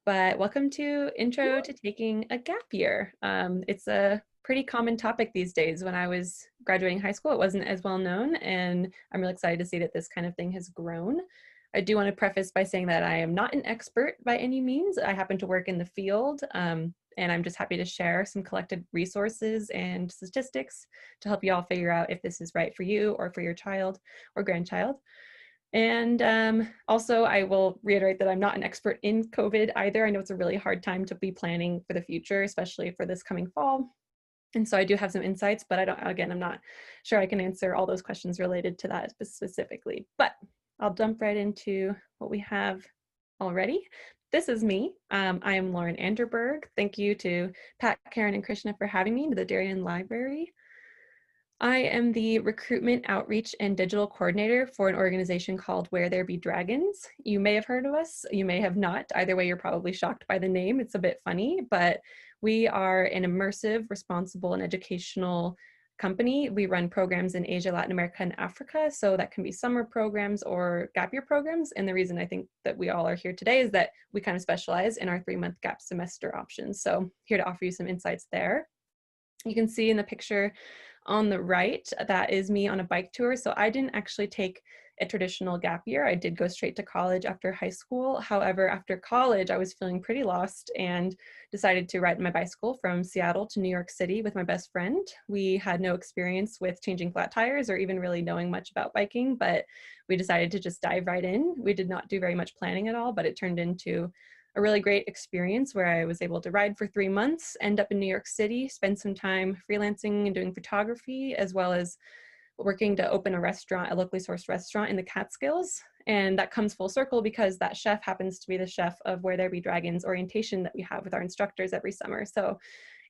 but welcome to Intro to Taking a Gap Year. It's a pretty common topic these days. When I was graduating high school, it wasn't as well known, and I'm really excited to see that this kind of thing has grown. I do want to preface by saying that I am not an expert by any means. I happen to work in the field, and I'm just happy to share some collected resources and statistics to help you all figure out if this is right for you or for your child or grandchild. And also, I will reiterate that I'm not an expert in COVID either. I know it's a really hard time to be planning for the future, especially for this coming fall. And so I do have some insights, but I'm not sure I can answer all those questions related to that specifically. But I'll jump right into what we have already. This is me. I am Lorin Anderberg. Thank you to Pat, Karen, and Krishna for having me to the Darien Library. I am the recruitment outreach and digital coordinator for an organization called Where There Be Dragons. You may have heard of us, you may have not. Either way, you're probably shocked by the name. It's a bit funny, but we are an immersive, responsible, and educational company. We run programs in Asia, Latin America, and Africa. So that can be summer programs or gap year programs. And the reason I think that we all are here today is that we kind of specialize in our 3-month gap semester options. So here to offer you some insights there. You can see in the picture on the right, that is me on a bike tour. So I didn't actually take a traditional gap year. I did go straight to college after high school. However, after college, I was feeling pretty lost and decided to ride my bicycle from Seattle to New York City with my best friend. We had no experience with changing flat tires or even really knowing much about biking, but we decided to just dive right in. We did not do very much planning at all, but it turned into a really great experience where I was able to ride for 3 months, end up in New York City, spend some time freelancing and doing photography, as well as working to open a restaurant, a locally sourced restaurant in the Catskills. And that comes full circle because that chef happens to be the chef of Where There Be Dragons orientation that we have with our instructors every summer. So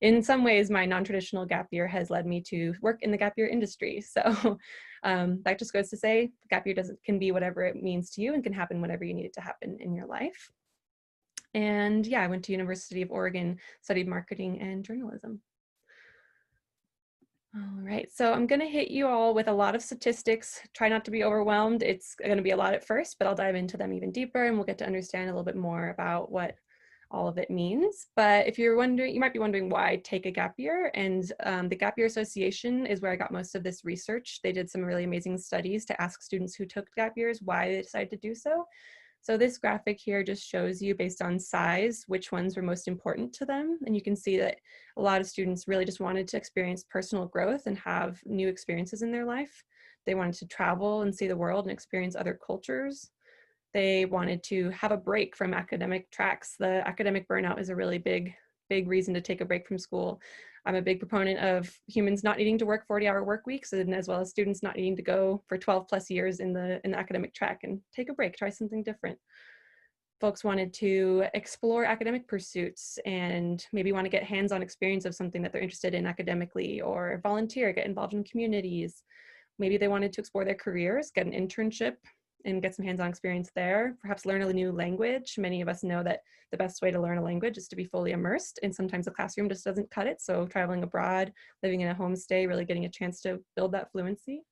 in some ways, my non-traditional gap year has led me to work in the gap year industry. So that just goes to say, gap year can be whatever it means to you and can happen whenever you need it to happen in your life. And yeah, I went to University of Oregon, studied marketing and journalism. All right, so I'm gonna hit you all with a lot of statistics. Try not to be overwhelmed. It's gonna be a lot at first, but I'll dive into them even deeper and we'll get to understand a little bit more about what all of it means. But if you're wondering, you might be wondering why take a gap year, and the Gap Year Association is where I got most of this research. They did some really amazing studies to ask students who took gap years why they decided to do so. So this graphic here just shows you based on size, which ones were most important to them. And you can see that a lot of students really just wanted to experience personal growth and have new experiences in their life. They wanted to travel and see the world and experience other cultures. They wanted to have a break from academic tracks. The academic burnout is a really big reason to take a break from school. I'm a big proponent of humans not needing to work 40-hour work weeks, and as well as students not needing to go for 12 plus years in the academic track and take a break, try something different. Folks wanted to explore academic pursuits and maybe want to get hands-on experience of something that they're interested in academically, or volunteer, get involved in communities. Maybe they wanted to explore their careers, get an internship, and get some hands-on experience there, perhaps learn a new language. Many of us know that the best way to learn a language is to be fully immersed, and sometimes the classroom just doesn't cut it. So traveling abroad, living in a homestay, really getting a chance to build that fluency.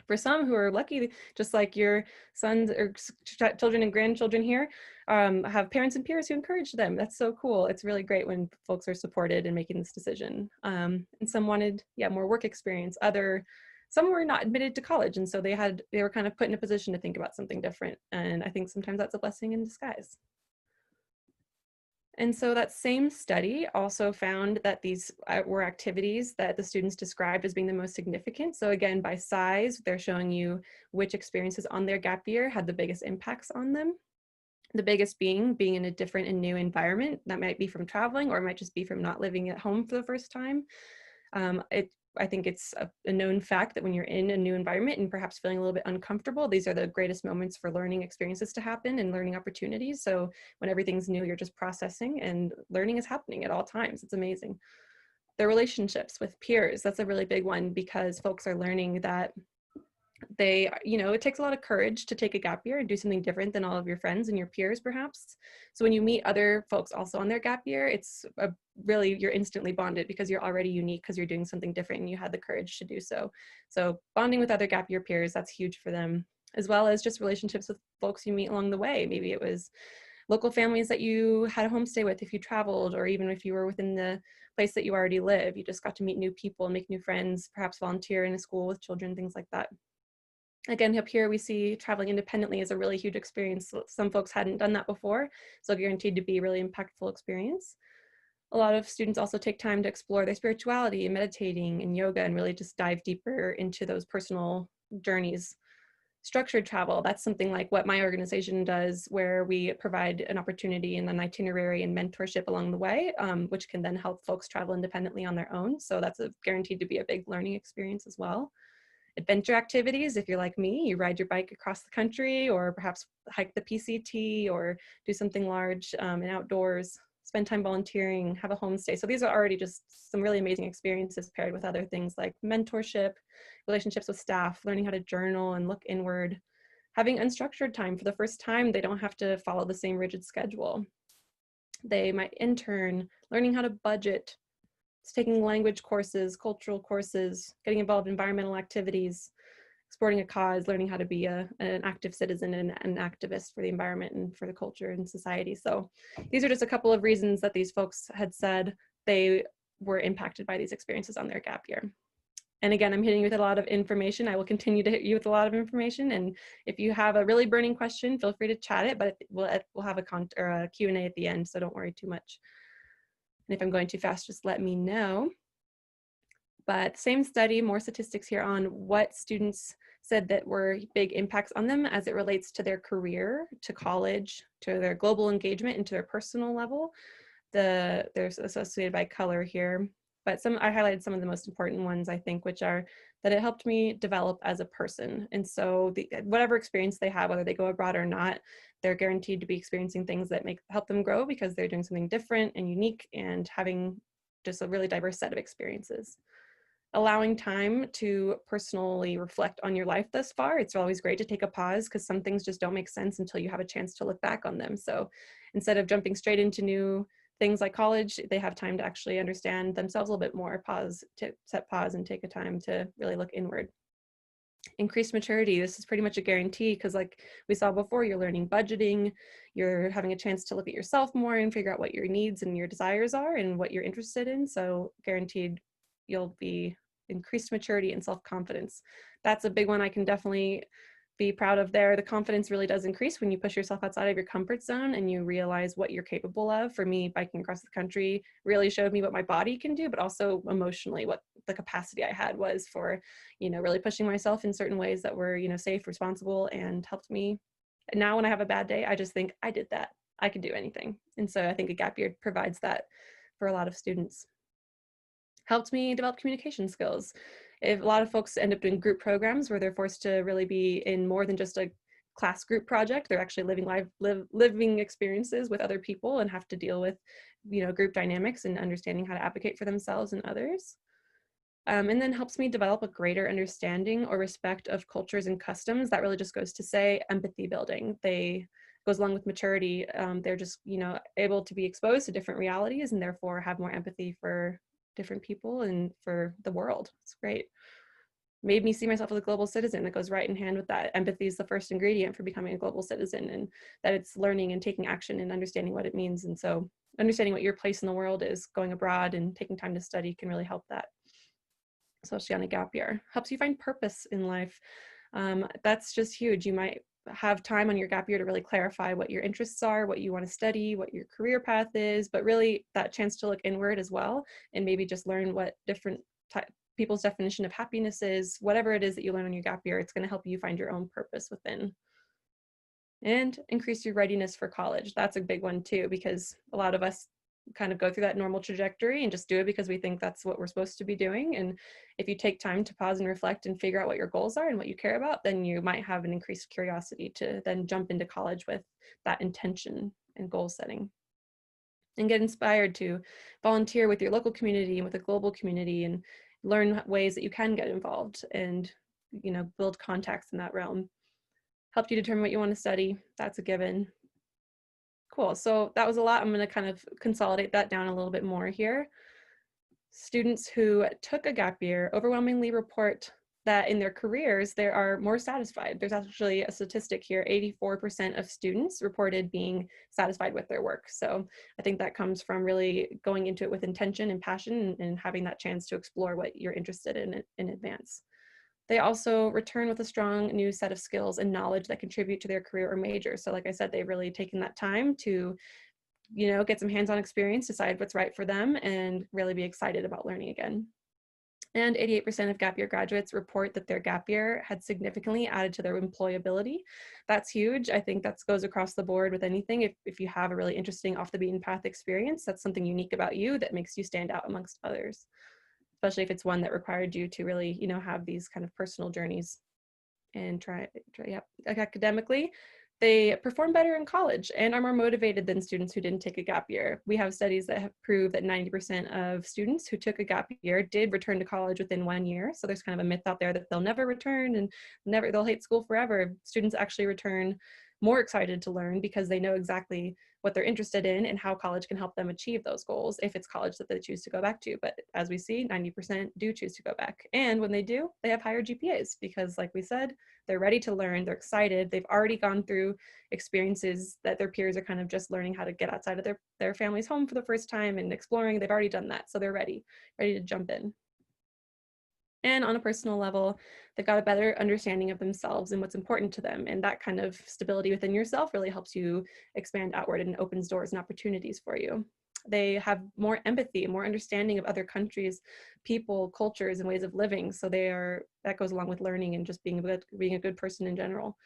For some who are lucky, just like your sons or children and grandchildren here, have parents and peers who encourage them. That's so cool. It's really great when folks are supported in making this decision. And some wanted, more work experience. Some were not admitted to college, and so they were kind of put in a position to think about something different. And I think sometimes that's a blessing in disguise. And so that same study also found that these were activities that the students described as being the most significant. So again, by size, they're showing you which experiences on their gap year had the biggest impacts on them. The biggest being in a different and new environment. That might be from traveling, or it might just be from not living at home for the first time. I think it's a known fact that when you're in a new environment and perhaps feeling a little bit uncomfortable, these are the greatest moments for learning experiences to happen and learning opportunities. So when everything's new, you're just processing, and learning is happening at all times. It's amazing. The relationships with peers, that's a really big one, because folks are learning that it takes a lot of courage to take a gap year and do something different than all of your friends and your peers, perhaps. So when you meet other folks also on their gap year, it's you're instantly bonded because you're already unique, because you're doing something different and you had the courage to do so. So bonding with other gap year peers, that's huge for them, as well as just relationships with folks you meet along the way. Maybe it was local families that you had a homestay with if you traveled, or even if you were within the place that you already live. You just got to meet new people and make new friends, perhaps volunteer in a school with children, things like that. Again, up here we see traveling independently is a really huge experience. Some folks hadn't done that before, so guaranteed to be a really impactful experience. A lot of students also take time to explore their spirituality and meditating and yoga and really just dive deeper into those personal journeys. Structured travel, that's something like what my organization does, where we provide an opportunity and an itinerary and mentorship along the way, which can then help folks travel independently on their own. So that's guaranteed to be a big learning experience as well. Adventure activities, if you're like me, you ride your bike across the country, or perhaps hike the PCT, or do something large and outdoors, spend time volunteering, have a homestay. So these are already just some really amazing experiences paired with other things like mentorship, relationships with staff, learning how to journal and look inward, having unstructured time. For the first time, they don't have to follow the same rigid schedule. They might intern, learning how to budget, taking language courses, cultural courses, getting involved in environmental activities, supporting a cause, learning how to be an active citizen and an activist for the environment and for the culture and society. So these are just a couple of reasons that these folks had said they were impacted by these experiences on their gap year. And again, I'm hitting you with a lot of information. I will continue to hit you with a lot of information. And if you have a really burning question, feel free to chat it, but we'll have a Q&A at the end, so don't worry too much. And if I'm going too fast, just let me know. But same study, more statistics here on what students said that were big impacts on them as it relates to their career, to college, to their global engagement, and to their personal level. They're associated by color here. But I highlighted some of the most important ones, I think, which are that it helped me develop as a person. And so whatever experience they have, whether they go abroad or not, they're guaranteed to be experiencing things that help them grow because they're doing something different and unique and having just a really diverse set of experiences. Allowing time to personally reflect on your life thus far. It's always great to take a pause because some things just don't make sense until you have a chance to look back on them. So instead of jumping straight into new things like college, they have time to actually understand themselves a little bit more, set pause and take a time to really look inward. Increased maturity, this is pretty much a guarantee because like we saw before, you're learning budgeting, you're having a chance to look at yourself more and figure out what your needs and your desires are and what you're interested in. So guaranteed you'll be increased maturity and self-confidence. That's a big one I can definitely be proud of there. The confidence really does increase when you push yourself outside of your comfort zone and you realize what you're capable of. For me, biking across the country really showed me what my body can do, but also emotionally what the capacity I had was for, really pushing myself in certain ways that were, safe, responsible, and helped me. And now when I have a bad day, I just think I did that. I could do anything. And so I think a gap year provides that for a lot of students. Helped me develop communication skills. If a lot of folks end up doing group programs where they're forced to really be in more than just a class group project, they're actually living experiences with other people and have to deal with, group dynamics and understanding how to advocate for themselves and others. And then helps me develop a greater understanding or respect of cultures and customs. That really just goes to say empathy building. Goes along with maturity. They're just, able to be exposed to different realities and therefore have more empathy for different people and for the world. It's great. Made me see myself as a global citizen. That goes right in hand with that. Empathy is the first ingredient for becoming a global citizen, and that it's learning and taking action and understanding what it means. And so understanding what your place in the world is, going abroad and taking time to study can really help that, especially on a gap year. Helps you find purpose in life. That's just huge. You might have time on your gap year to really clarify what your interests are, what you want to study, what your career path is, but really that chance to look inward as well and maybe just learn what different people's definition of happiness is. Whatever it is that you learn on your gap year, it's going to help you find your own purpose within. And increase your readiness for college. That's a big one too, because a lot of us kind of go through that normal trajectory and just do it because we think that's what we're supposed to be doing. And if you take time to pause and reflect and figure out what your goals are and what you care about, then you might have an increased curiosity to then jump into college with that intention and goal setting. And get inspired to volunteer with your local community and with a global community and learn ways that you can get involved and, build contacts in that realm. Helped you determine what you want to study. That's a given. Cool, so that was a lot. I'm going to kind of consolidate that down a little bit more here. Students who took a gap year overwhelmingly report that in their careers, they are more satisfied. There's actually a statistic here, 84% of students reported being satisfied with their work. So I think that comes from really going into it with intention and passion and having that chance to explore what you're interested in advance. They also return with a strong new set of skills and knowledge that contribute to their career or major. So like I said, they've really taken that time to, get some hands-on experience, decide what's right for them, and really be excited about learning again. And 88% of gap year graduates report that their gap year had significantly added to their employability. That's huge. I think that goes across the board with anything. If you have a really interesting off the beaten path experience, that's something unique about you that makes you stand out amongst others, especially if it's one that required you to really, have these kind of personal journeys and try academically. They perform better in college and are more motivated than students who didn't take a gap year. We have studies that have proved that 90% of students who took a gap year did return to college within 1 year. So there's kind of a myth out there that they'll never return and they'll hate school forever. Students actually return more excited to learn because they know exactly what they're interested in and how college can help them achieve those goals if it's college that they choose to go back to. But as we see, 90% do choose to go back. And when they do, they have higher GPAs because, like we said, they're ready to learn, they're excited, they've already gone through experiences that their peers are kind of just learning how to get outside of their family's home for the first time and exploring. They've already done that, so they're ready to jump in. And on a personal level, they've got a better understanding of themselves and what's important to them. And that kind of stability within yourself really helps you expand outward and opens doors and opportunities for you. They have more empathy, more understanding of other countries, people, cultures, and ways of living. So that goes along with learning and just being a good person in general.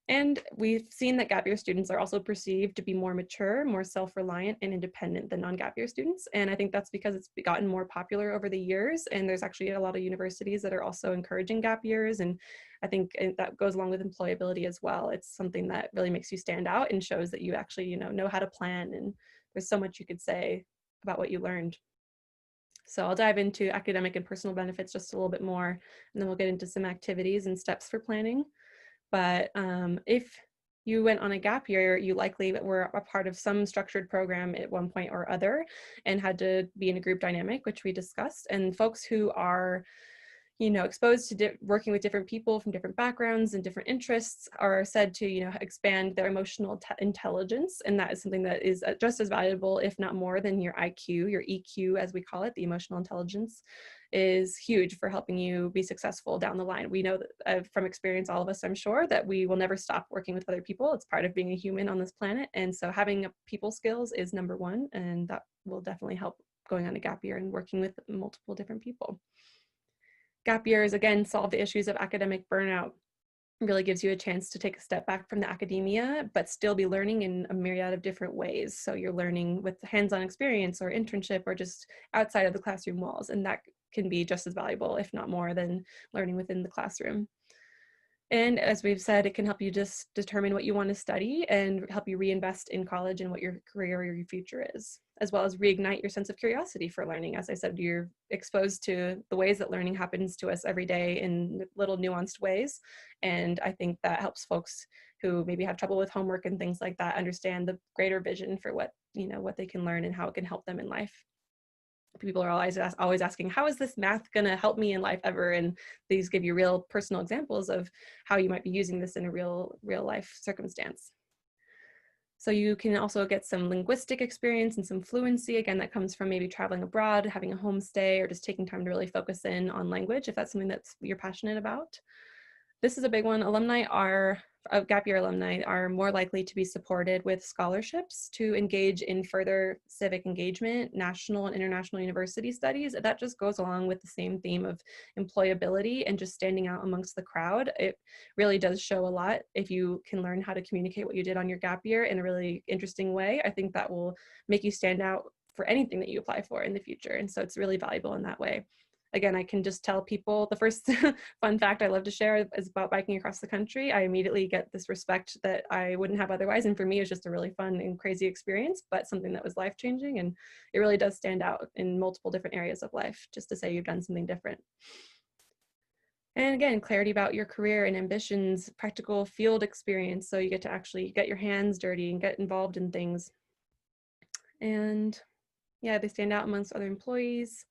And we've seen that gap year students are also perceived to be more mature, more self-reliant and independent than non-gap year students. And I think that's because it's gotten more popular over the years. And there's actually a lot of universities that are also encouraging gap years. And I think that goes along with employability as well. It's something that really makes you stand out and shows that you actually, know how to plan. And there's so much you could say about what you learned. So I'll dive into academic and personal benefits just a little bit more, and then we'll get into some activities and steps for planning. But if you went on a gap year, you likely were a part of some structured program at one point or other and had to be in a group dynamic, which we discussed. And folks who are, exposed to working with different people from different backgrounds and different interests are said to, expand their emotional intelligence. And that is something that is just as valuable, if not more, than your IQ, your EQ, as we call it. The emotional intelligence is huge for helping you be successful down the line. We know that from experience, all of us, I'm sure, that we will never stop working with other people. It's part of being a human on this planet. And so having people skills is number one, and that will definitely help going on a gap year and working with multiple different people. Gap years, again, solve the issues of academic burnout. It really gives you a chance to take a step back from the academia, but still be learning in a myriad of different ways. So you're learning with hands-on experience or internship or just outside of the classroom walls. And that can be just as valuable, if not more, than learning within the classroom. And as we've said, it can help you just determine what you want to study and help you reinvest in college and what your career or your future is, as well as reignite your sense of curiosity for learning. As I said, you're exposed to the ways that learning happens to us every day in little nuanced ways. And I think that helps folks who maybe have trouble with homework and things like that understand the greater vision for what they can learn and how it can help them in life. People are always asking, how is this math going to help me in life ever? And these give you real personal examples of how you might be using this in a real life circumstance. So you can also get some linguistic experience and some fluency. Again, that comes from maybe traveling abroad, having a homestay, or just taking time to really focus in on language if that's something you're passionate about. This is a big one. Gap year alumni are more likely to be supported with scholarships to engage in further civic engagement, national and international university studies. That just goes along with the same theme of employability and just standing out amongst the crowd. It really does show a lot if you can learn how to communicate what you did on your gap year in a really interesting way. I think that will make you stand out for anything that you apply for in the future. And so it's really valuable in that way. Again, I can just tell people the first fun fact I love to share is about biking across the country. I immediately get this respect that I wouldn't have otherwise. And for me, it's just a really fun and crazy experience, but something that was life-changing. And it really does stand out in multiple different areas of life, just to say you've done something different. And again, clarity about your career and ambitions, practical field experience. So you get to actually get your hands dirty and get involved in things. And yeah, they stand out amongst other employees.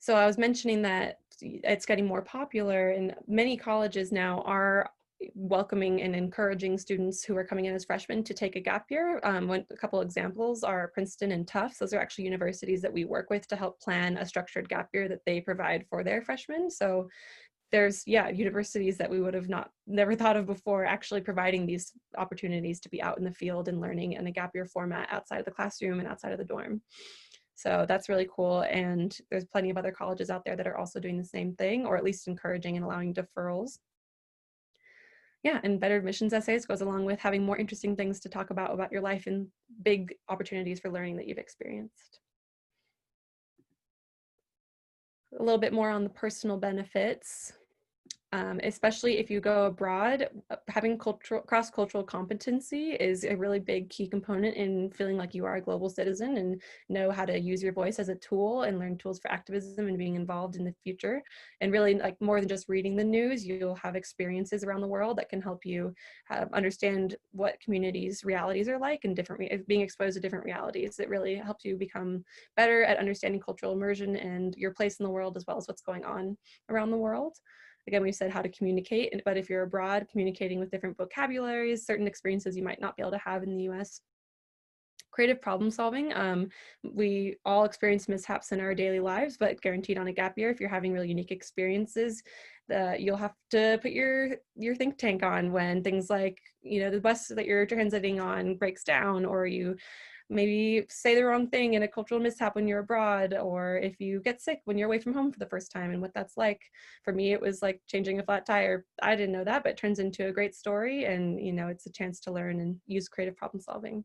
So I was mentioning that it's getting more popular, and many colleges now are welcoming and encouraging students who are coming in as freshmen to take a gap year. A couple examples are Princeton and Tufts. Those are actually universities that we work with to help plan a structured gap year that they provide for their freshmen. So there's universities that we would have never thought of before actually providing these opportunities to be out in the field and learning in a gap year format outside of the classroom and outside of the dorm. So that's really cool. And there's plenty of other colleges out there that are also doing the same thing, or at least encouraging and allowing deferrals. Yeah, and better admissions essays goes along with having more interesting things to talk about your life and big opportunities for learning that you've experienced. A little bit more on the personal benefits. Especially if you go abroad, having cross-cultural competency is a really big key component in feeling like you are a global citizen and know how to use your voice as a tool and learn tools for activism and being involved in the future. And really, like, more than just reading the news, you'll have experiences around the world that can help you understand what communities' realities are like and being exposed to different realities. It really helps you become better at understanding cultural immersion and your place in the world, as well as what's going on around the world. Again, we said how to communicate, but if you're abroad, communicating with different vocabularies, certain experiences you might not be able to have in the US. Creative problem solving. We all experience mishaps in our daily lives, but guaranteed on a gap year, if you're having really unique experiences, you'll have to put your think tank on when things like, the bus that you're transiting on breaks down, or you maybe say the wrong thing in a cultural mishap when you're abroad, or if you get sick when you're away from home for the first time and what that's like. For me, it was like changing a flat tire. I didn't know that, but it turns into a great story, and it's a chance to learn and use creative problem solving.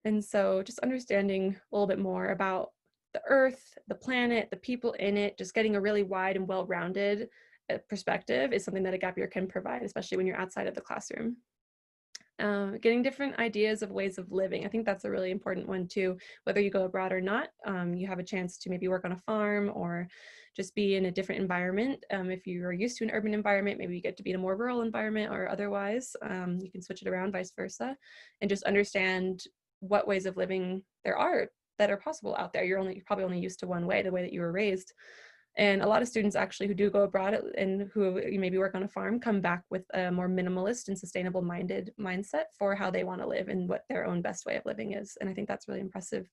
And so just understanding a little bit more about the earth, the planet, the people in it, just getting a really wide and well-rounded perspective is something that a gap year can provide, especially when you're outside of the classroom. Getting different ideas of ways of living. I think that's a really important one too. Whether you go abroad or not, you have a chance to maybe work on a farm or just be in a different environment. If you are used to an urban environment, maybe you get to be in a more rural environment, or otherwise, you can switch it around, vice versa, and just understand what ways of living there are that are possible out there. You're probably only used to one way, the way that you were raised. And a lot of students actually who do go abroad and who maybe work on a farm come back with a more minimalist and sustainable mindset for how they want to live and what their own best way of living is. And I think that's really impressive.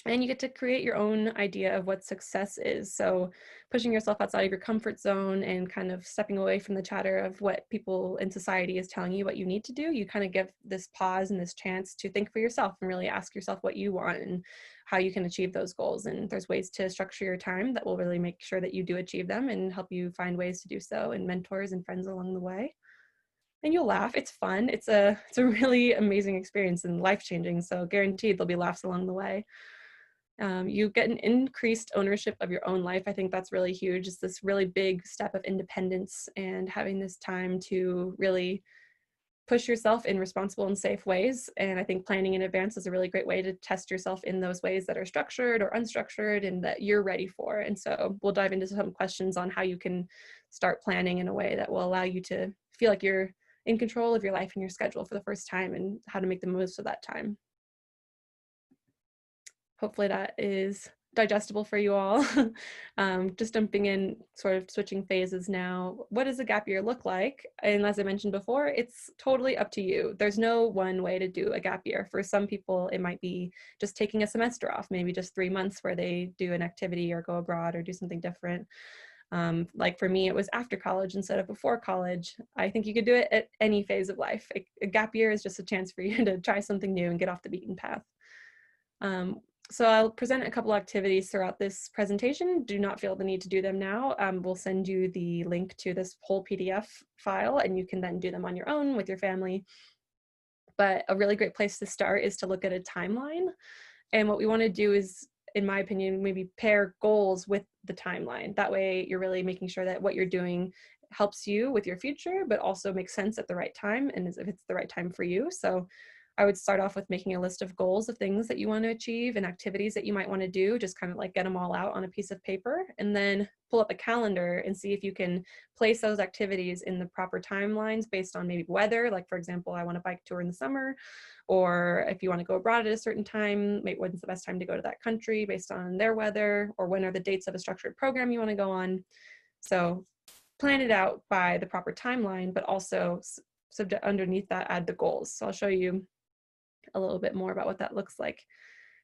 And you get to create your own idea of what success is. So pushing yourself outside of your comfort zone and kind of stepping away from the chatter of what people in society is telling you what you need to do. You kind of give this pause and this chance to think for yourself and really ask yourself what you want and how you can achieve those goals. And there's ways to structure your time that will really make sure that you do achieve them and help you find ways to do so, and mentors and friends along the way. And you'll laugh. It's fun. It's a really amazing experience and life-changing. So guaranteed there'll be laughs along the way. You get an increased ownership of your own life. I think that's really huge. It's this really big step of independence and having this time to really push yourself in responsible and safe ways. And I think planning in advance is a really great way to test yourself in those ways that are structured or unstructured and that you're ready for. And so we'll dive into some questions on how you can start planning in a way that will allow you to feel like you're in control of your life and your schedule for the first time, and how to make the most of that time. Hopefully that is digestible for you all. Just jumping in, sort of switching phases now. What does a gap year look like? And as I mentioned before, it's totally up to you. There's no one way to do a gap year. For some people, it might be just taking a semester off, maybe just 3 months where they do an activity or go abroad or do something different. Like for me, it was after college instead of before college. I think you could do it at any phase of life. A gap year is just a chance for you to try something new and get off the beaten path. So I'll present a couple activities throughout this presentation. Do not feel the need to do them now. We'll send you the link to this whole PDF file, and you can then do them on your own with your family. But a really great place to start is to look at a timeline. And what we want to do is, in my opinion, maybe pair goals with the timeline. That way you're really making sure that what you're doing helps you with your future, but also makes sense at the right time, and if it's the right time for you. So I would start off with making a list of goals of things that you want to achieve and activities that you might want to do, just kind of like get them all out on a piece of paper, and then pull up a calendar and see if you can place those activities in the proper timelines based on maybe weather. Like for example, I want a bike tour in the summer, or if you want to go abroad at a certain time, maybe when's the best time to go to that country based on their weather, or when are the dates of a structured program you want to go on. So plan it out by the proper timeline, but also underneath that add the goals. So I'll show you a little bit more about what that looks like.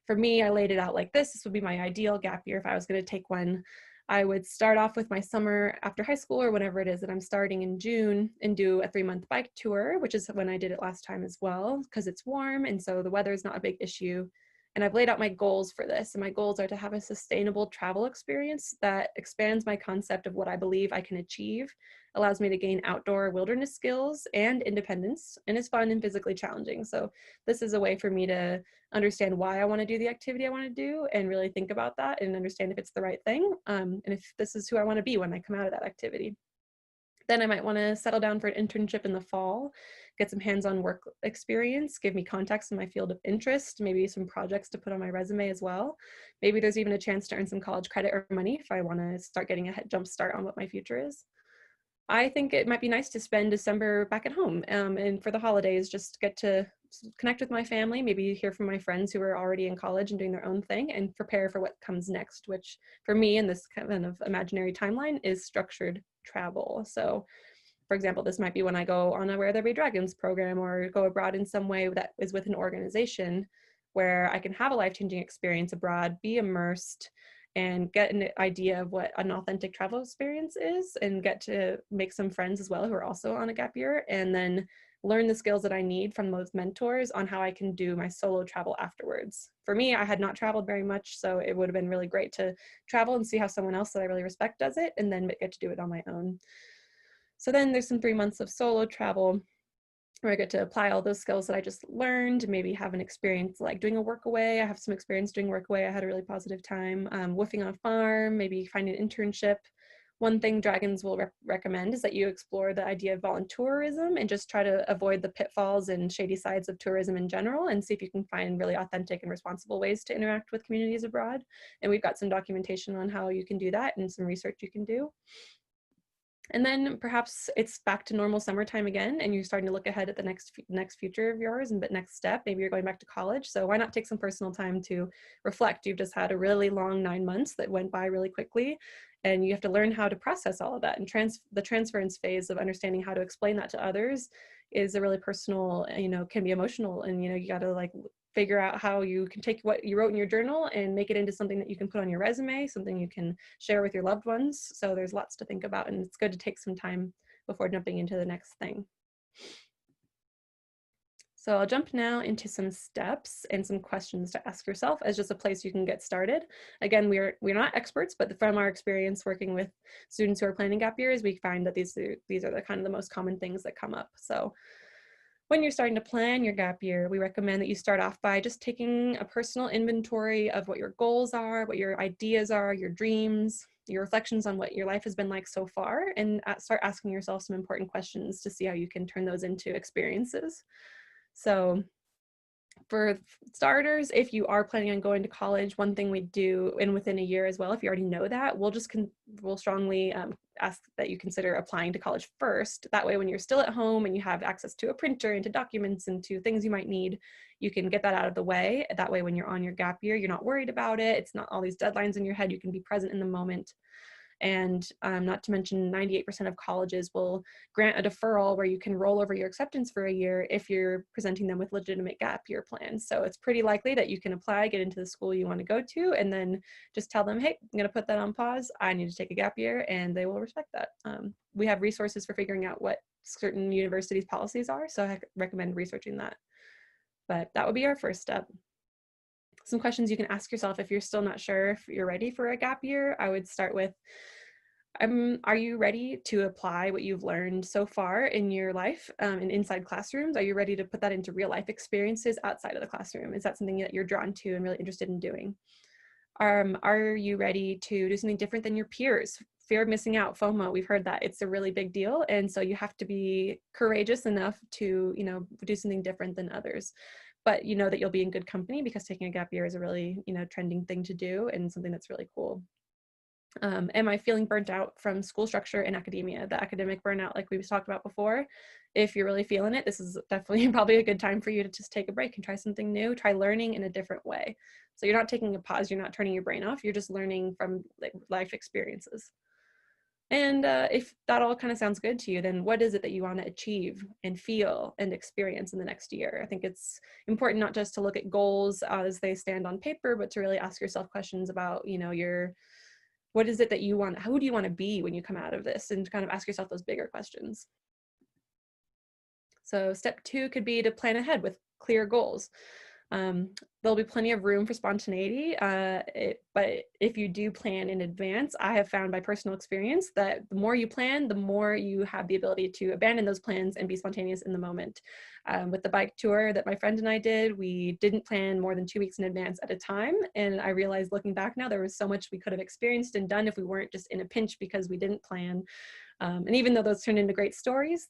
For me, I laid it out like this. This would be my ideal gap year if I was going to take one. I would start off with my summer after high school or whenever it is that I'm starting in June, and do a 3-month bike tour, which is when I did it last time as well, because it's warm and so the weather is not a big issue. And I've laid out my goals for this, and my goals are to have a sustainable travel experience that expands my concept of what I believe I can achieve, allows me to gain outdoor wilderness skills and independence, and is fun and physically challenging. So this is a way for me to understand why I want to do the activity I want to do, and really think about that and understand if it's the right thing, and if this is who I want to be when I come out of that activity. Then I might want to settle down for an internship in the fall, get some hands-on work experience, give me context in my field of interest, maybe some projects to put on my resume as well. Maybe there's even a chance to earn some college credit or money if I want to start getting a jump start on what my future is. I think it might be nice to spend December back at home, and for the holidays, just get to connect with my family, maybe hear from my friends who are already in college and doing their own thing, and prepare for what comes next, which for me in this kind of imaginary timeline is structured travel. So for example, this might be when I go on a Where There Be Dragons program, or go abroad in some way that is with an organization where I can have a life-changing experience abroad, be immersed, and get an idea of what an authentic travel experience is, and get to make some friends as well who are also on a gap year, and then learn the skills that I need from those mentors on how I can do my solo travel afterwards. For me, I had not traveled very much, so it would have been really great to travel and see how someone else that I really respect does it, and then get to do it on my own. So then there's some 3 months of solo travel where I get to apply all those skills that I just learned, maybe have an experience like doing a workaway. I have some experience doing workaway. I had a really positive time. Woofing on a farm, maybe find an internship. One thing Dragons will recommend is that you explore the idea of voluntourism and just try to avoid the pitfalls and shady sides of tourism in general, and see if you can find really authentic and responsible ways to interact with communities abroad. And we've got some documentation on how you can do that and some research you can do. And then perhaps it's back to normal summertime again, and you're starting to look ahead at the next future of yours and the next step. Maybe you're going back to college. So why not take some personal time to reflect? You've just had a really long 9 months that went by really quickly, and you have to learn how to process all of that. And the transference phase of understanding how to explain that to others is a really personal, can be emotional. And, you got to like figure out how you can take what you wrote in your journal and make it into something that you can put on your resume, something you can share with your loved ones. So there's lots to think about, and it's good to take some time before jumping into the next thing. So I'll jump now into some steps and some questions to ask yourself as just a place you can get started. Again, we're not experts, but from our experience working with students who are planning gap years, we find that these are the kind of the most common things that come up. So when you're starting to plan your gap year, we recommend that you start off by just taking a personal inventory of what your goals are, what your ideas are, your dreams, your reflections on what your life has been like so far, and start asking yourself some important questions to see how you can turn those into experiences. So for starters, if you are planning on going to college, one thing we do, and within a year as well, if you already know that, we'll strongly ask that you consider applying to college first. That way, when you're still at home and you have access to a printer and to documents and to things you might need, you can get that out of the way. That way, when you're on your gap year, you're not worried about it. It's not all these deadlines in your head. You can be present in the moment. And not to mention 98% of colleges will grant a deferral where you can roll over your acceptance for a year if you're presenting them with legitimate gap year plans. So it's pretty likely that you can apply, get into the school you want to go to, and then just tell them, hey, I'm going to put that on pause. I need to take a gap year, and they will respect that. We have resources for figuring out what certain universities' policies are, so I recommend researching that. But that would be our first step. Some questions you can ask yourself if you're still not sure if you're ready for a gap year. I would start with, are you ready to apply what you've learned so far in your life and inside classrooms? Are you ready to put that into real life experiences outside of the classroom? Is that something that you're drawn to and really interested in doing? Are you ready to do something different than your peers? fear of missing out, FOMO, we've heard that it's a really big deal. And so you have to be courageous enough to, you know, do something different than others. But you know that you'll be in good company because taking a gap year is a really, you know, trending thing to do and something that's really cool. Am I feeling burnt out from school structure and academia? The academic burnout, like we've talked about before. If you're really feeling it, this is definitely probably a good time for you to just take a break and try something new, try learning in a different way. So you're not taking a pause, you're not turning your brain off, you're just learning from like life experiences. And if that all kind of sounds good to you, then what is it that you want to achieve and feel and experience in the next year? I think it's important not just to look at goals as they stand on paper, but to really ask yourself questions about, you know, what is it that you want, who do you want to be when you come out of this, and kind of ask yourself those bigger questions. So step 2 could be to plan ahead with clear goals. There'll be plenty of room for spontaneity, but if you do plan in advance, I have found by personal experience that the more you plan, the more you have the ability to abandon those plans and be spontaneous in the moment. With the bike tour that my friend and I did, we didn't plan more than 2 weeks in advance at a time. And I realized looking back now, there was so much we could have experienced and done if we weren't just in a pinch because we didn't plan. And even though those turned into great stories,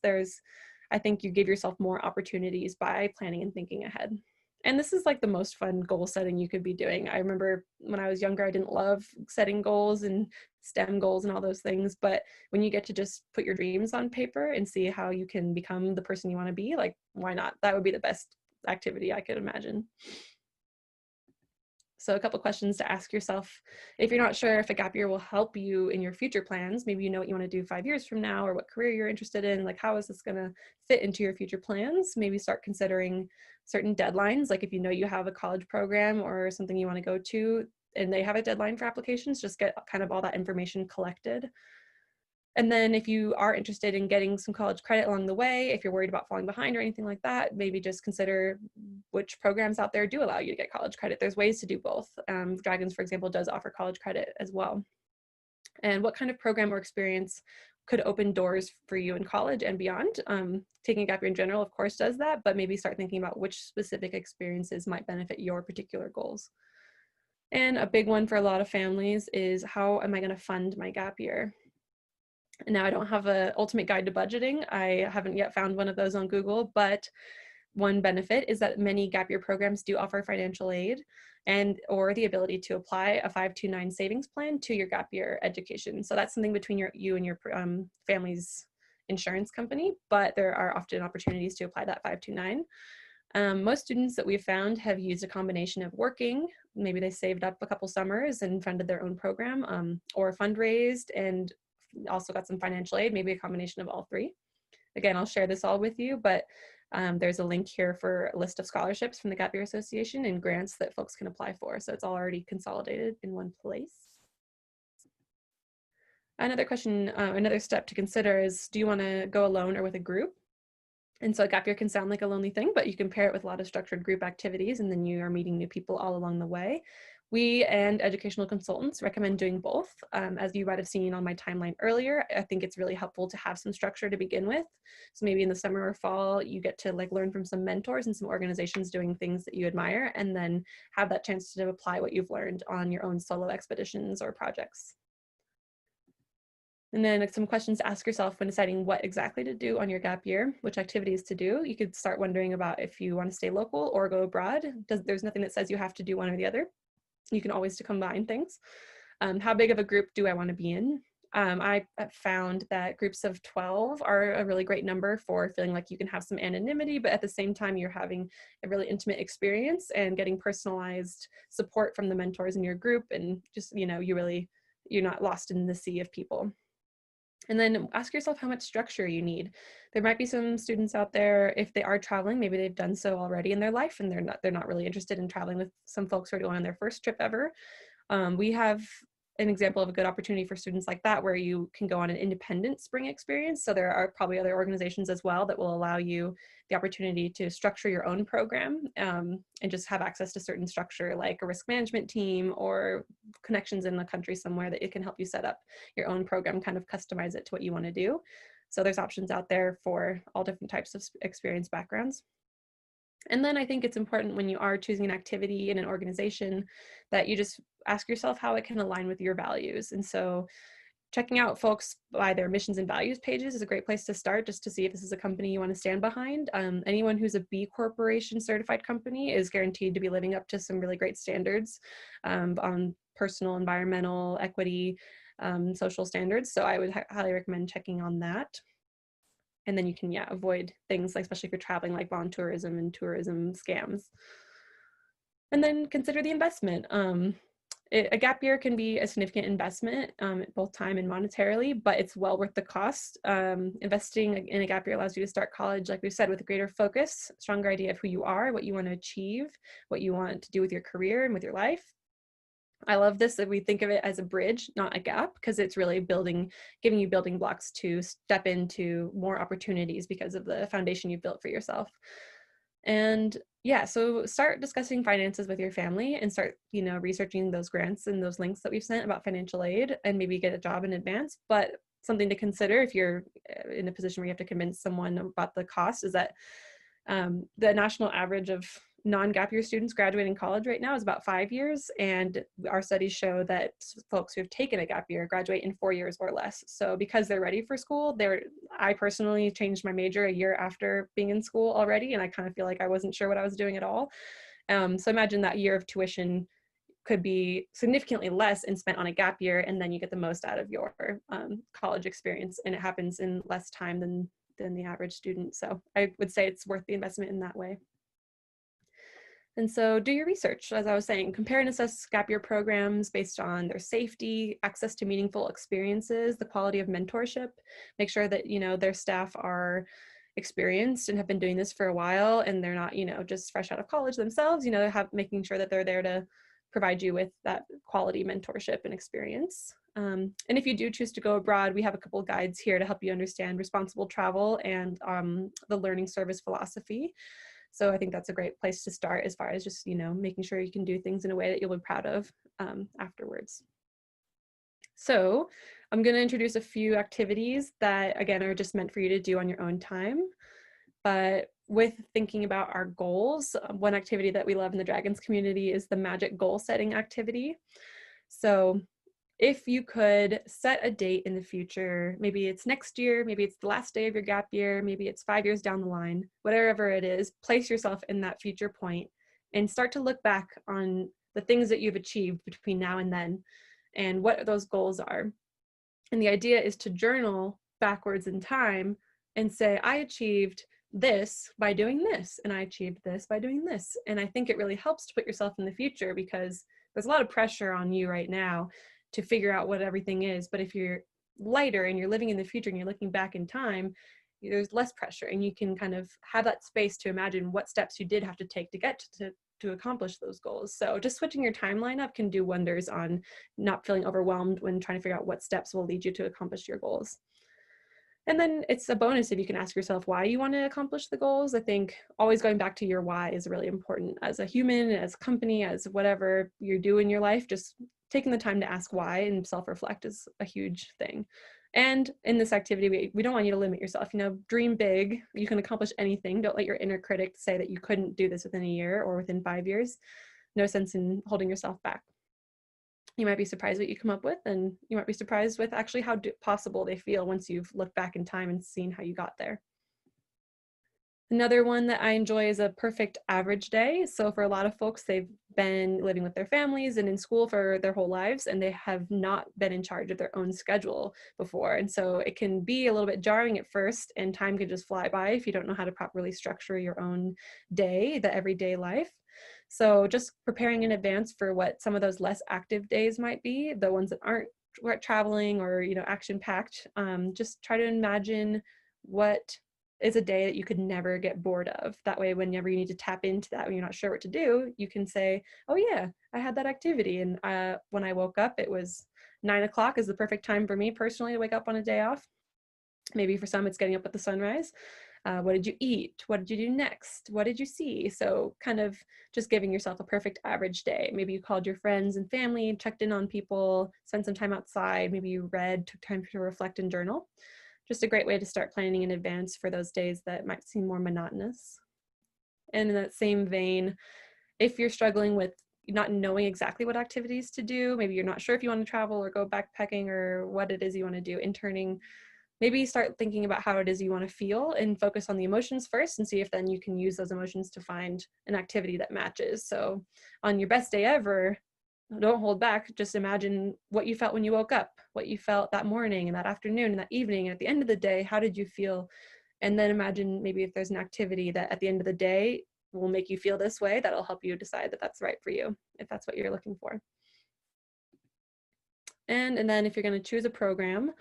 I think you give yourself more opportunities by planning and thinking ahead. And this is like the most fun goal setting you could be doing. I remember when I was younger, I didn't love setting goals and STEM goals and all those things. But when you get to just put your dreams on paper and see how you can become the person you want to be, like, why not? That would be the best activity I could imagine. So a couple questions to ask yourself. If you're not sure if a gap year will help you in your future plans, maybe you know what you want to do 5 years from now or what career you're interested in, like how is this going to fit into your future plans? Maybe start considering certain deadlines. Like if you know you have a college program or something you want to go to and they have a deadline for applications, just get kind of all that information collected. And then if you are interested in getting some college credit along the way, if you're worried about falling behind or anything like that, maybe just consider which programs out there do allow you to get college credit. There's ways to do both. Dragons, for example, does offer college credit as well. And what kind of program or experience could open doors for you in college and beyond? Taking a gap year in general, of course, does that, but maybe start thinking about which specific experiences might benefit your particular goals. And a big one for a lot of families is, how am I going to fund my gap year? Now, I don't have an ultimate guide to budgeting. I haven't yet found one of those on Google, but one benefit is that many gap year programs do offer financial aid and or the ability to apply a 529 savings plan to your gap year education. So that's something between you and your family's insurance company, but there are often opportunities to apply that 529. Most students that we've found have used a combination of working, maybe they saved up a couple summers and funded their own program, or fundraised and also got some financial aid, maybe a combination of all three. Again, I'll share this all with you, but there's a link here for a list of scholarships from the Gap Year Association and grants that folks can apply for. So it's all already consolidated in one place. Another question, another step to consider is, do you want to go alone or with a group? And so a gap year can sound like a lonely thing, but you can pair it with a lot of structured group activities, and then you are meeting new people all along the way. We and educational consultants recommend doing both. As you might have seen on my timeline earlier, I think it's really helpful to have some structure to begin with. So maybe in the summer or fall, you get to like learn from some mentors and some organizations doing things that you admire, and then have that chance to apply what you've learned on your own solo expeditions or projects. And then some questions to ask yourself when deciding what exactly to do on your gap year, which activities to do. You could start wondering about if you want to stay local or go abroad. There's nothing that says you have to do one or the other. You can always combine things. How big of a group do I want to be in? I found that groups of 12 are a really great number for feeling like you can have some anonymity, but at the same time, you're having a really intimate experience and getting personalized support from the mentors in your group. And just, you're not lost in the sea of people. And then ask yourself how much structure you need. There might be some students out there, if they are traveling, maybe they've done so already in their life and they're not really interested in traveling with some folks who are going on their first trip ever. We have an example of a good opportunity for students like that, where you can go on an independent spring experience. So there are probably other organizations as well that will allow you the opportunity to structure your own program, and just have access to certain structure like a risk management team or connections in the country somewhere that it can help you set up your own program, kind of customize it to what you want to do. So there's options out there for all different types of experience backgrounds. And then I think it's important when you are choosing an activity in an organization that you just ask yourself how it can align with your values. And so Checking out folks by their missions and values pages is a great place to start, just to see if this is a company you want to stand behind. Anyone who's a B Corporation certified company is guaranteed to be living up to some really great standards on personal, environmental, equity, social standards. So I would highly recommend checking on that. And then you can, avoid things like, especially if you're traveling, like volunteerism and tourism scams. And then consider the investment. A gap year can be a significant investment, both time and monetarily, but it's well worth the cost. Investing in a gap year allows you to start college, like we said, with a greater focus, stronger idea of who you are, what you want to achieve, what you want to do with your career and with your life. I love this, that we think of it as a bridge, not a gap, because it's really giving you building blocks to step into more opportunities because of the foundation you've built for yourself. And so start discussing finances with your family and start, researching those grants and those links that we've sent about financial aid, and maybe get a job in advance. But something to consider if you're in a position where you have to convince someone about the cost is that the national average of non-gap year students graduating college right now is about 5 years. And our studies show that folks who have taken a gap year graduate in 4 years or less. So because they're ready for school, I personally changed my major a year after being in school already. And I kind of feel like I wasn't sure what I was doing at all. So imagine that year of tuition could be significantly less and spent on a gap year, and then you get the most out of your college experience, and it happens in less time than the average student. So I would say it's worth the investment in that way. And so do your research, as I was saying, compare and assess gap year programs based on their safety, access to meaningful experiences, the quality of mentorship. Make sure that, their staff are experienced and have been doing this for a while, and they're not, just fresh out of college themselves, making sure that they're there to provide you with that quality mentorship and experience. And if you do choose to go abroad, we have a couple of guides here to help you understand responsible travel and the learning service philosophy. So I think that's a great place to start, as far as just, making sure you can do things in a way that you'll be proud of afterwards. So I'm going to introduce a few activities that, again, are just meant for you to do on your own time. But with thinking about our goals, one activity that we love in the Dragons community is the magic goal setting activity. So if you could set a date in the future, maybe it's next year, maybe it's the last day of your gap year, maybe it's 5 years down the line, whatever it is, place yourself in that future point and start to look back on the things that you've achieved between now and then and what those goals are. And the idea is to journal backwards in time and say, I achieved this by doing this, and I achieved this by doing this. And I think it really helps to put yourself in the future, because there's a lot of pressure on you right now to figure out what everything is. But if you're lighter and you're living in the future and you're looking back in time, there's less pressure, and you can kind of have that space to imagine what steps you did have to take to get to accomplish those goals. So just switching your timeline up can do wonders on not feeling overwhelmed when trying to figure out what steps will lead you to accomplish your goals. And then it's a bonus if you can ask yourself why you want to accomplish the goals. I think always going back to your why is really important as a human, as a company, as whatever you do in your life. Just taking the time to ask why and self-reflect is a huge thing. And in this activity, we don't want you to limit yourself. Dream big. You can accomplish anything. Don't let your inner critic say that you couldn't do this within a year or within 5 years. No sense in holding yourself back. You might be surprised what you come up with, and you might be surprised with actually how possible they feel once you've looked back in time and seen how you got there. Another one that I enjoy is a perfect average day. So for a lot of folks, they've been living with their families and in school for their whole lives, and they have not been in charge of their own schedule before. And so it can be a little bit jarring at first, and time can just fly by if you don't know how to properly structure your own day, the everyday life. So just preparing in advance for what some of those less active days might be, the ones that aren't traveling or, action-packed, just try to imagine what is a day that you could never get bored of. That way, whenever you need to tap into that, when you're not sure what to do, you can say, oh yeah, I had that activity. And when I woke up, it was 9 o'clock is the perfect time for me personally to wake up on a day off. Maybe for some, it's getting up at the sunrise. What did you eat? What did you do next? What did you see? So kind of just giving yourself a perfect average day. Maybe you called your friends and family, checked in on people, spent some time outside. Maybe you read, took time to reflect and journal. Just a great way to start planning in advance for those days that might seem more monotonous. And in that same vein, if you're struggling with not knowing exactly what activities to do. Maybe you're not sure if you want to travel or go backpacking or what it is you want to do, interning. Maybe start thinking about how it is you want to feel and focus on the emotions first and see if then you can use those emotions to find an activity that matches. So on your best day ever, don't hold back. Just imagine what you felt when you woke up, what you felt that morning and that afternoon and that evening. And at the end of the day, how did you feel? And then imagine maybe if there's an activity that at the end of the day will make you feel this way, that'll help you decide that that's right for you, if that's what you're looking for. And then if you're going to choose a program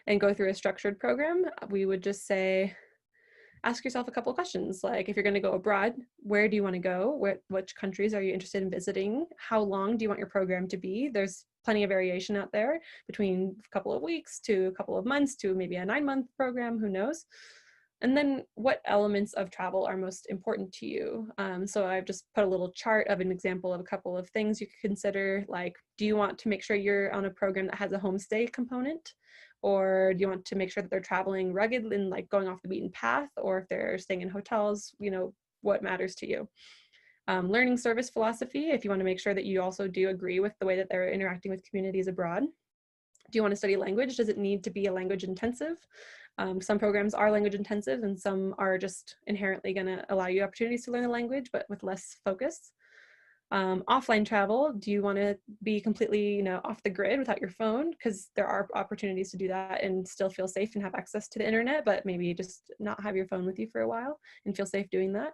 and go through a structured program, we would just say, ask yourself a couple of questions. Like if you're going to go abroad, where do you want to go? Which countries are you interested in visiting? How long do you want your program to be? There's plenty of variation out there between a couple of weeks to a couple of months to maybe a 9-month program, who knows? And then what elements of travel are most important to you? So I've just put a little chart of an example of a couple of things you could consider, like, do you want to make sure you're on a program that has a homestay component? Or do you want to make sure that they're traveling rugged and like going off the beaten path? Or if they're staying in hotels, what matters to you? Learning service philosophy, if you want to make sure that you also do agree with the way that they're interacting with communities abroad. Do you want to study language? Does it need to be a language intensive? Some programs are language intensive and some are just inherently going to allow you opportunities to learn the language, but with less focus. Offline travel, do you want to be completely, off the grid without your phone? Because there are opportunities to do that and still feel safe and have access to the internet, but maybe just not have your phone with you for a while and feel safe doing that.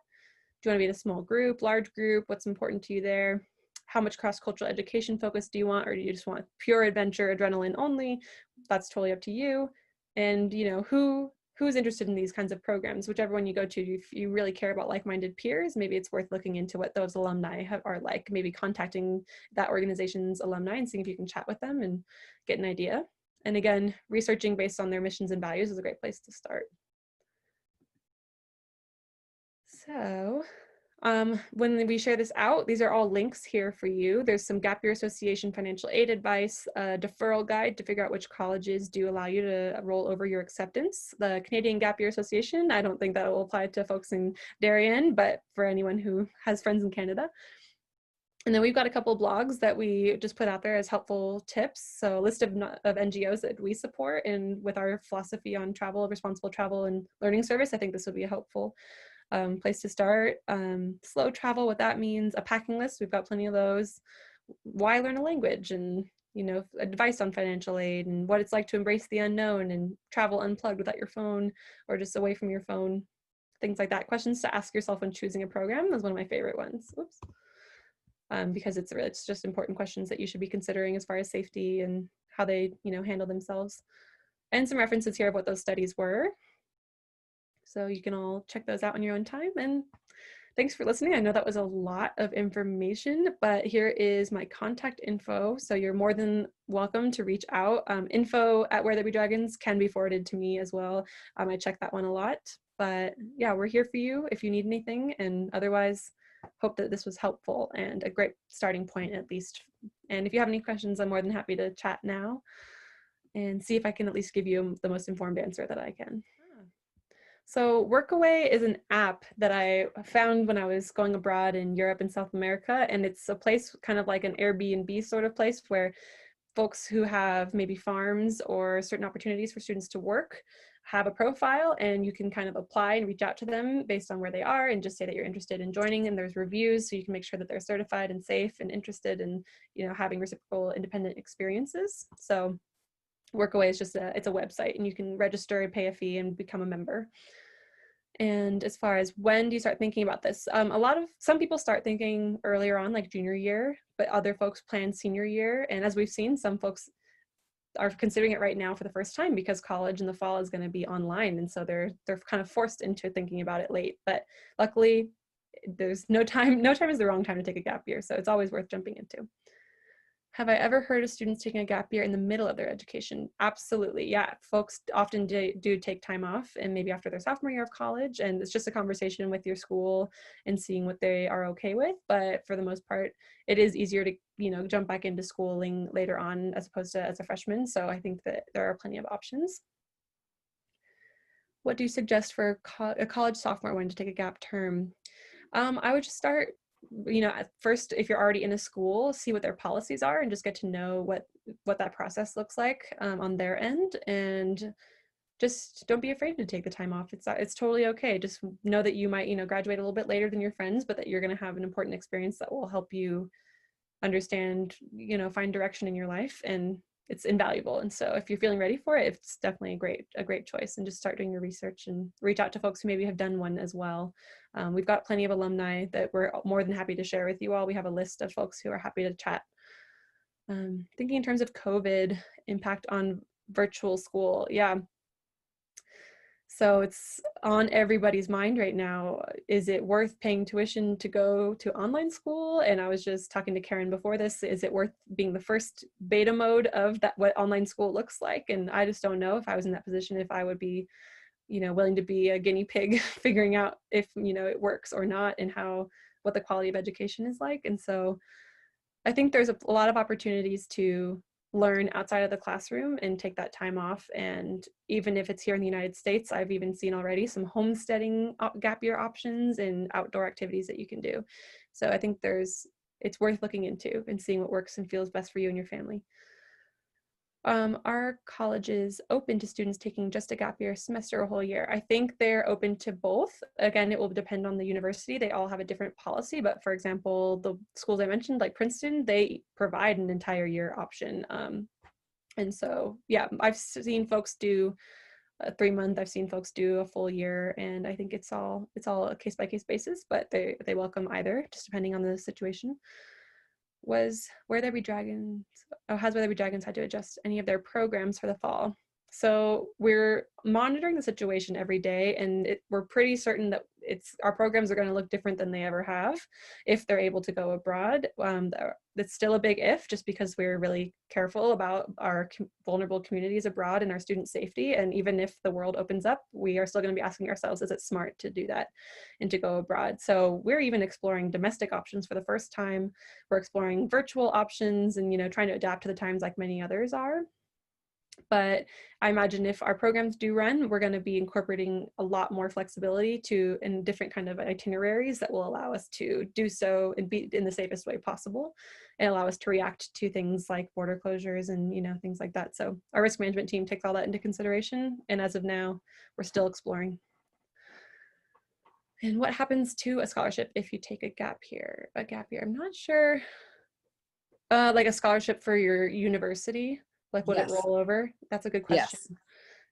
Do you want to be in a small group, large group? What's important to you there? How much cross-cultural education focus do you want, or do you just want pure adventure, adrenaline only? That's totally up to you. And who's interested in these kinds of programs? Whichever one you go to, if you really care about like-minded peers, maybe it's worth looking into what those alumni are like, maybe contacting that organization's alumni and seeing if you can chat with them and get an idea. And again, researching based on their missions and values is a great place to start. So when we share this out, these are all links here for you. There's some Gap Year Association financial aid advice, a deferral guide to figure out which colleges do allow you to roll over your acceptance. The Canadian Gap Year Association, I don't think that will apply to folks in Darien, but for anyone who has friends in Canada. And then we've got a couple of blogs that we just put out there as helpful tips. So a list of NGOs that we support, and with our philosophy on travel, responsible travel and learning service, I think this would be a helpful place to start. Slow travel, what that means, a packing list, we've got plenty of those. Why learn a language, and advice on financial aid and what it's like to embrace the unknown and travel unplugged without your phone or just away from your phone, things like that. Questions to ask yourself when choosing a program is one of my favorite ones. Oops. Because it's just important questions that you should be considering as far as safety and how they handle themselves. And some references here of what those studies were. So you can all check those out on your own time. And thanks for listening. I know that was a lot of information, but here is my contact info. So you're more than welcome to reach out. Info at Where There Be Dragons can be forwarded to me as well. I check that one a lot. But yeah, we're here for you if you need anything. And otherwise, hope that this was helpful and a great starting point at least. And if you have any questions, I'm more than happy to chat now and see if I can at least give you the most informed answer that I can. So Workaway is an app that I found when I was going abroad in Europe and South America, and it's a place kind of like an Airbnb sort of place where folks who have maybe farms or certain opportunities for students to work have a profile, and you can kind of apply and reach out to them based on where they are and just say that you're interested in joining, and there's reviews so you can make sure that they're certified and safe and interested in having reciprocal independent experiences. So Workaway is just it's a website, and you can register and pay a fee and become a member. And as far as when do you start thinking about this? Some people start thinking earlier on, like junior year, but other folks plan senior year. And as we've seen, some folks are considering it right now for the first time because college in the fall is going to be online. And so they're kind of forced into thinking about it late. But luckily, there's no time. No time is the wrong time to take a gap year. So it's always worth jumping into. Have I ever heard of students taking a gap year in the middle of their education? Absolutely, yeah. Folks often do take time off, and maybe after their sophomore year of college, and it's just a conversation with your school and seeing what they are okay with. But for the most part, it is easier to jump back into schooling later on as opposed to as a freshman. So I think that there are plenty of options. What do you suggest for a college sophomore wanting to take a gap term? I would just start at first, if you're already in a school, see what their policies are and just get to know what that process looks like on their end. And just don't be afraid to take the time off. It's totally okay. Just know that you might, graduate a little bit later than your friends, but that you're going to have an important experience that will help you understand, find direction in your life, and it's invaluable. And so if you're feeling ready for it, it's definitely a great choice. And just start doing your research and reach out to folks who maybe have done one as well. We've got plenty of alumni that we're more than happy to share with you all. We have a list of folks who are happy to chat. Thinking in terms of COVID impact on virtual school. Yeah. So it's on everybody's mind right now. Is it worth paying tuition to go to online school? And I was just talking to Karen before this. Is it worth being the first beta mode of that, what online school looks like? And I just don't know if I was in that position, if I would be, willing to be a guinea pig figuring out if, it works or not, and what the quality of education is like. And so I think there's a lot of opportunities to learn outside of the classroom and take that time off. And even if it's here in the United States, I've even seen already some homesteading gap year options and outdoor activities that you can do. So I think it's worth looking into and seeing what works and feels best for you and your family. Are colleges open to students taking just a gap year, semester, or whole year? I think they're open to both. Again, it will depend on the university. They all have a different policy, but for example, the schools I mentioned, like Princeton, they provide an entire year option. And so, yeah, I've seen folks do a 3-month, I've seen folks do a full year, and I think it's all a case-by-case basis, but they welcome either, just depending on the situation. Has Where There Be Dragons had to adjust any of their programs for the fall? So we're monitoring the situation every day, and we're pretty certain that our programs are going to look different than they ever have if they're able to go abroad. That's still a big if, just because we're really careful about our vulnerable communities abroad and our student safety. And even if the world opens up, we are still going to be asking ourselves, is it smart to do that and to go abroad? So we're even exploring domestic options for the first time. We're exploring virtual options and, trying to adapt to the times like many others are. But I imagine if our programs do run, we're going to be incorporating a lot more flexibility in different kind of itineraries that will allow us to do so and be in the safest way possible, and allow us to react to things like border closures and, things like that. So our risk management team takes all that into consideration. And as of now, we're still exploring. And what happens to a scholarship if you take a gap year? I'm not sure. Like a scholarship for your university? Like, would it roll over? That's a good question. Yes.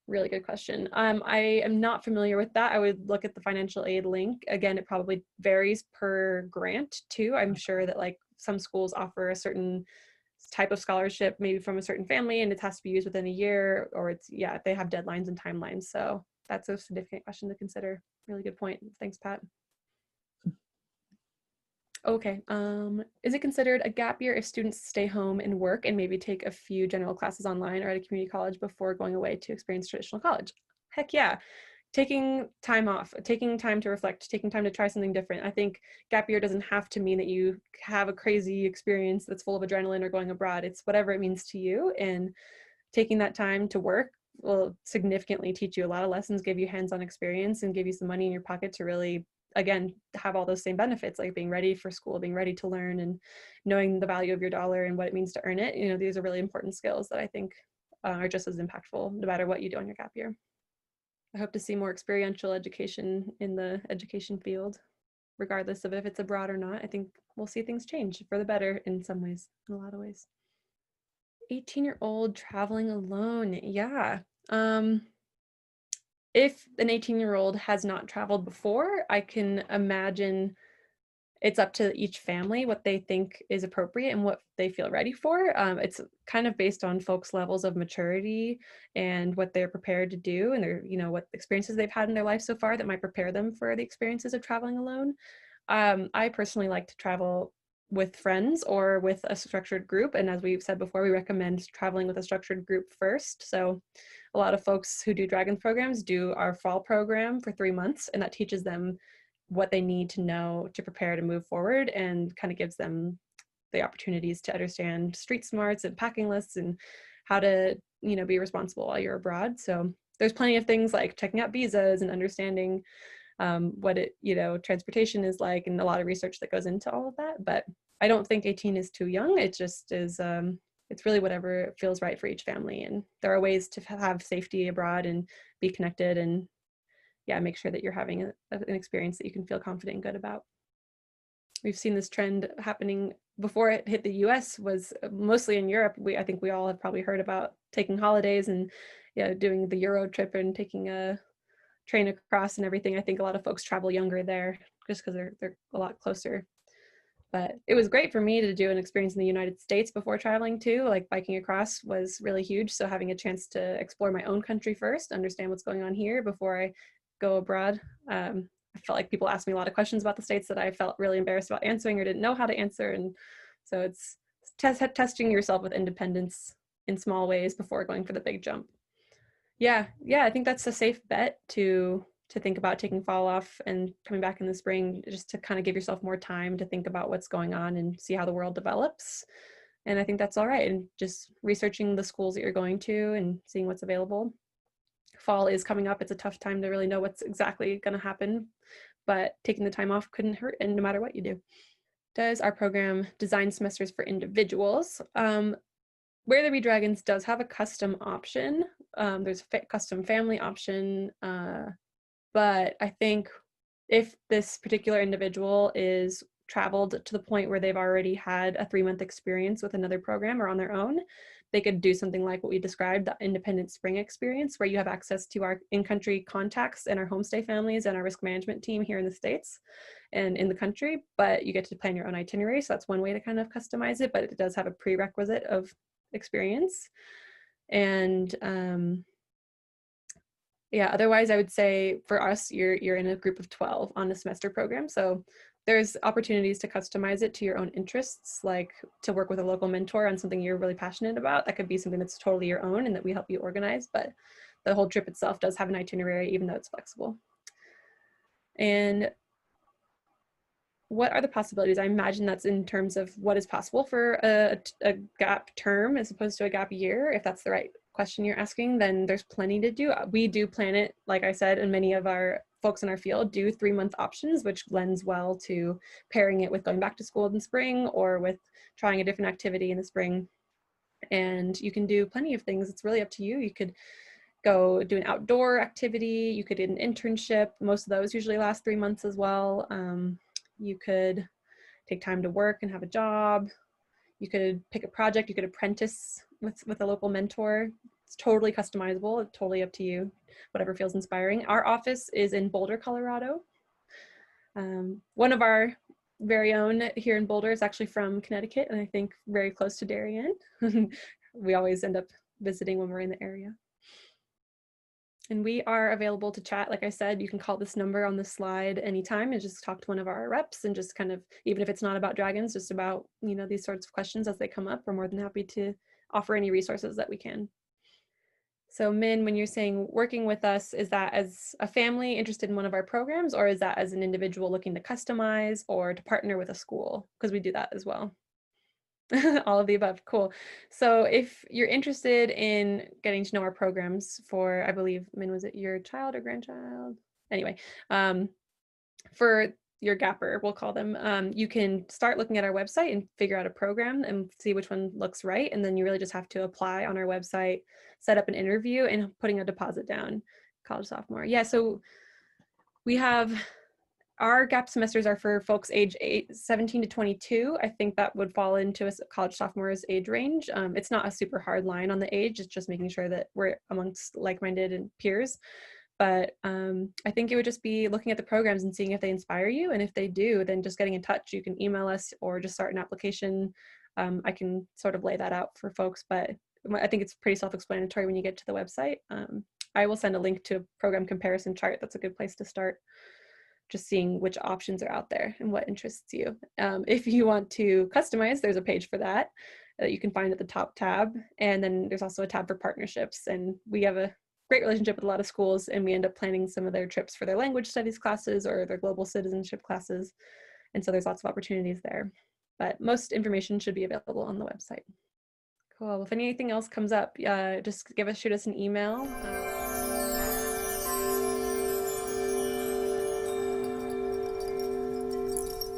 Really good question. I am not familiar with that. I would look at the financial aid link. Again, it probably varies per grant too. I'm sure that like some schools offer a certain type of scholarship, maybe from a certain family, and it has to be used within a year, or they have deadlines and timelines. So that's a significant question to consider. Really good point. Thanks, Pat. Okay, is it considered a gap year if students stay home and work and maybe take a few general classes online or at a community college before going away to experience traditional college? Heck yeah. Taking time off, taking time to reflect, taking time to try something different. I think gap year doesn't have to mean that you have a crazy experience that's full of adrenaline or going abroad. It's whatever it means to you, and taking that time to work will significantly teach you a lot of lessons, give you hands-on experience, and give you some money in your pocket to really, again, have all those same benefits, like being ready for school, being ready to learn, and knowing the value of your dollar and what it means to earn it. These are really important skills that I think are just as impactful no matter what you do on your gap year. I hope to see more experiential education in the education field, regardless of if it's abroad or not. I think we'll see things change for the better in some ways, in a lot of ways. 18-year-old traveling alone. Yeah. If an 18-year-old has not traveled before, I can imagine it's up to each family what they think is appropriate and what they feel ready for. It's kind of based on folks' levels of maturity and what they're prepared to do, and their, what experiences they've had in their life so far that might prepare them for the experiences of traveling alone. I personally like to travel with friends or with a structured group. And as we've said before, we recommend traveling with a structured group first. So a lot of folks who do Dragons programs do our fall program for 3 months, and that teaches them what they need to know to prepare to move forward, and kind of gives them the opportunities to understand street smarts and packing lists and how to, be responsible while you're abroad. So there's plenty of things like checking out visas and understanding what transportation is like, and a lot of research that goes into all of that. But I don't think 18 is too young. It just is, it's really whatever feels right for each family. And there are ways to have safety abroad and be connected, and yeah, make sure that you're having an experience that you can feel confident and good about. We've seen this trend happening before it hit the US, was mostly in Europe. I think we all have probably heard about taking holidays and doing the Euro trip and taking a train across and everything. I think a lot of folks travel younger there just because they're a lot closer. But it was great for me to do an experience in the United States before traveling too. Like biking across was really huge. So having a chance to explore my own country first, understand what's going on here before I go abroad. I felt like people asked me a lot of questions about the States that I felt really embarrassed about answering or didn't know how to answer. And so it's testing yourself with independence in small ways before going for the big jump. Yeah, I think that's a safe bet to think about taking fall off and coming back in the spring, just to kind of give yourself more time to think about what's going on and see how the world develops. And I think that's all right. And just researching the schools that you're going to and seeing what's available. Fall is coming up. It's a tough time to really know what's exactly going to happen, but taking the time off couldn't hurt, and no matter what you do. Does our program design semesters for individuals? Where There Be Dragons does have a custom option. There's a custom family option, but I think if this particular individual is traveled to the point where they've already had a 3-month experience with another program or on their own, they could do something like what we described, the independent spring experience, where you have access to our in-country contacts and our homestay families and our risk management team here in the States and in the country, but you get to plan your own itinerary. So that's one way to kind of customize it, but it does have a prerequisite of experience. And yeah, otherwise I would say for us, you're in a group of 12 on the semester program. So there's opportunities to customize it to your own interests, like to work with a local mentor on something you're really passionate about. That could be something that's totally your own and that we help you organize, but the whole trip itself does have an itinerary, even though it's flexible. And what are the possibilities? I imagine that's in terms of what is possible for a gap term as opposed to a gap year. If that's the right question you're asking, then there's plenty to do. We do plan it, like I said, and many of our folks in our field do 3-month options, which lends well to pairing it with going back to school in the spring or with trying a different activity in the spring. And you can do plenty of things. It's really up to you. You could go do an outdoor activity. You could do an internship. Most of those usually last 3 months as well. You could take time to work and have a job. You could pick a project. You could apprentice with a local mentor. It's totally customizable. It's totally up to you, whatever feels inspiring. Our office is in Boulder, Colorado. One of our very own here in Boulder is actually from Connecticut, and I think very close to Darien. We always end up visiting when we're in the area. And we are available to chat. Like I said, you can call this number on the slide anytime and just talk to one of our reps, and just kind of, even if it's not about dragons, just about, these sorts of questions as they come up. We're more than happy to offer any resources that we can. So Min, when you're saying working with us, is that as a family interested in one of our programs, or is that as an individual looking to customize or to partner with a school? Because we do that as well. All of the above. Cool. So if you're interested in getting to know our programs for, I believe, Min, was it your child or grandchild? Anyway, for your gapper, we'll call them, you can start looking at our website and figure out a program and see which one looks right. And then you really just have to apply on our website, set up an interview, and putting a deposit down. College sophomore. Yeah, so we have, our gap semesters are for folks age 17 to 22. I think that would fall into a college sophomore's age range. It's not a super hard line on the age. It's just making sure that we're amongst like-minded and peers. But I think it would just be looking at the programs and seeing if they inspire you. And if they do, then just getting in touch. You can email us or just start an application. I can sort of lay that out for folks, but I think it's pretty self-explanatory when you get to the website. I will send a link to a program comparison chart. That's a good place to start, just seeing which options are out there and what interests you. If you want to customize, there's a page for that you can find at the top tab. And then there's also a tab for partnerships. And we have a great relationship with a lot of schools, and we end up planning some of their trips for their language studies classes or their global citizenship classes. And so there's lots of opportunities there. But most information should be available on the website. Cool. If anything else comes up, just shoot us an email.